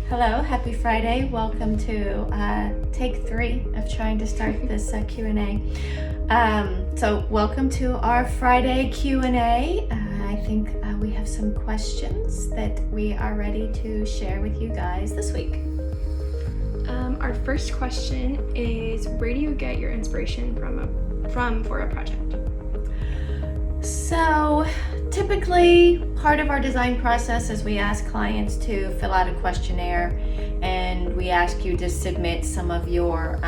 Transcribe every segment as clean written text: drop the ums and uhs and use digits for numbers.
Hello, happy Friday. Welcome to take 3 of trying to start this Q&A. So welcome to our Friday Q&A. I think we have some questions that we are ready to share with you guys this week. Our first question is, where do you get your inspiration from for a project? So typically part of our design process is we ask clients to fill out a questionnaire, and we ask you to submit some of your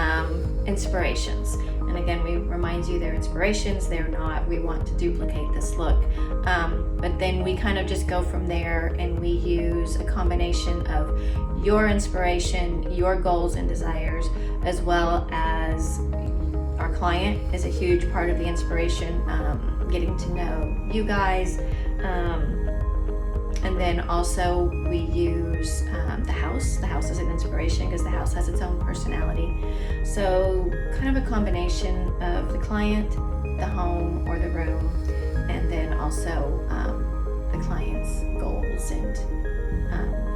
inspirations. And again, we remind you they're inspirations, they're not, we want to duplicate this look. But then we kind of just go from there, and we use a combination of your inspiration, your goals and desires, as well as our client is a huge part of the inspiration, getting to know you guys. And then also we use the house. The house is an inspiration because the house has its own personality. So kind of a combination of the client, the home or the room, and then also the client's goals and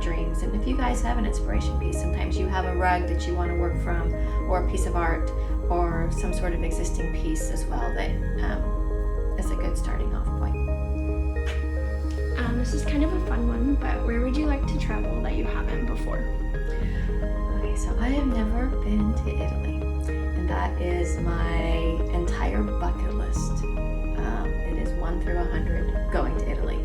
dreams. And if you guys have an inspiration piece, sometimes you have a rug that you want to work from, or a piece of art, or some sort of existing piece as well that is a good starting off point. This is kind of a fun one, but where would you like to travel that you haven't before? Okay, so I have never been to Italy, and that is my entire bucket list. It is 1 through 100 going to Italy.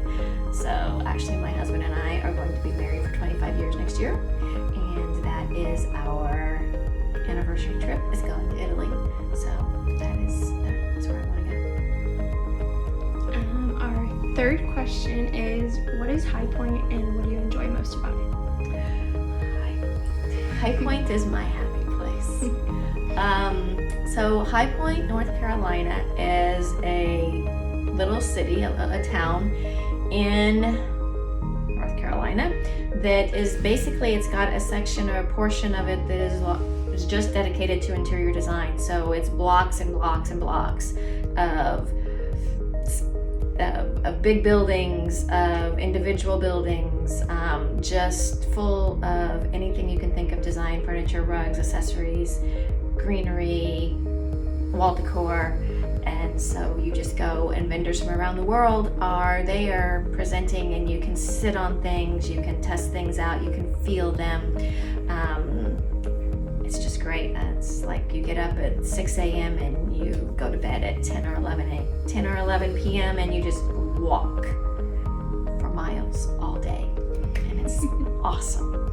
So actually my husband and I are going to be married for 25 years next year, and that is our anniversary trip, is going to Italy. So that's where I want to go. Our third question is, what is High Point and what do you enjoy most about it? High Point is my happy place. So High Point, North Carolina is a little city, a town in North Carolina that is basically, it's got a section or a portion of it that is just dedicated to interior design. So it's blocks and blocks and blocks of big buildings, of individual buildings, just full of anything you can think of: design, furniture, rugs, accessories, greenery, wall decor. And so you just go, and vendors from around the world are there presenting, and you can sit on things, you can test things out, you can feel them. It's just great. It's like you get up at 6 a.m. and you go to bed at 10 or 11 p.m. and you just walk for miles all day, and it's awesome.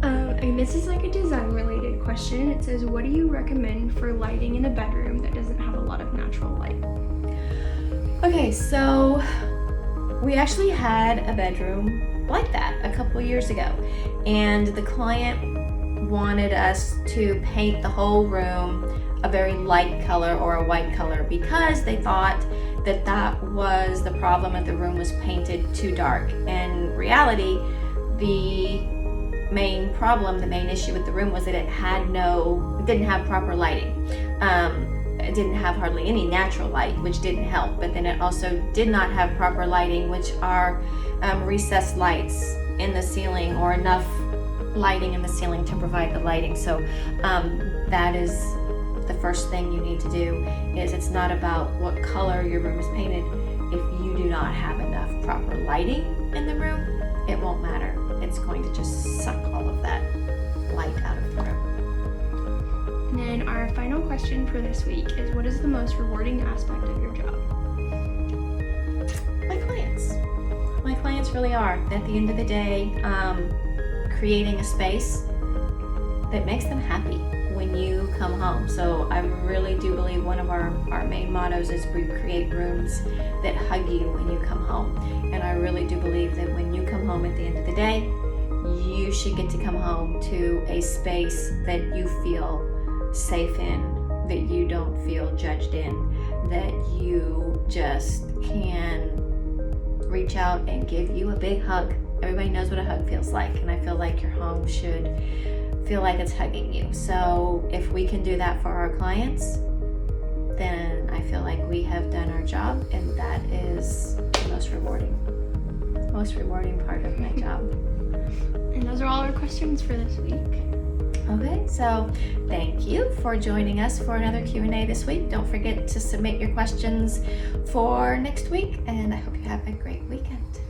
And this is like a design related question. It says, what do you recommend for lighting in a bedroom that doesn't have a lot of natural light? Okay, so we actually had a bedroom like that a couple years ago, and the client wanted us to paint the whole room a very light color or a white color, because they thought that that was the problem, that the room was painted too dark. In reality, the main issue with the room was that it didn't have proper lighting. It didn't have hardly any natural light, which didn't help, but then it also did not have proper lighting, which are recessed lights in the ceiling, or enough lighting in the ceiling to provide the lighting. So that is the first thing you need to do. Is it's not about what color your room is painted. If you do not have enough proper lighting in the room, it won't matter. It's going to just suck all of that light out of the room. And then our final question for this week is, what is the most rewarding aspect of your job? My clients. My clients really are. At the end of the day, creating a space that makes them happy when you come home. So I really do believe one of our main mottos is we create rooms that hug you when you come home. And I really do believe that when you come home at the end of the day, you should get to come home to a space that you feel safe in, that you don't feel judged in, that you just can reach out and give you a big hug. Everybody knows what a hug feels like, and I feel like your home should feel like it's hugging you. So if we can do that for our clients, then I feel like we have done our job, and that is the most rewarding. most rewarding part of my job. And those are all our questions for this week. Okay, so thank you for joining us for another Q&A this week. Don't forget to submit your questions for next week, and I hope you have a great weekend.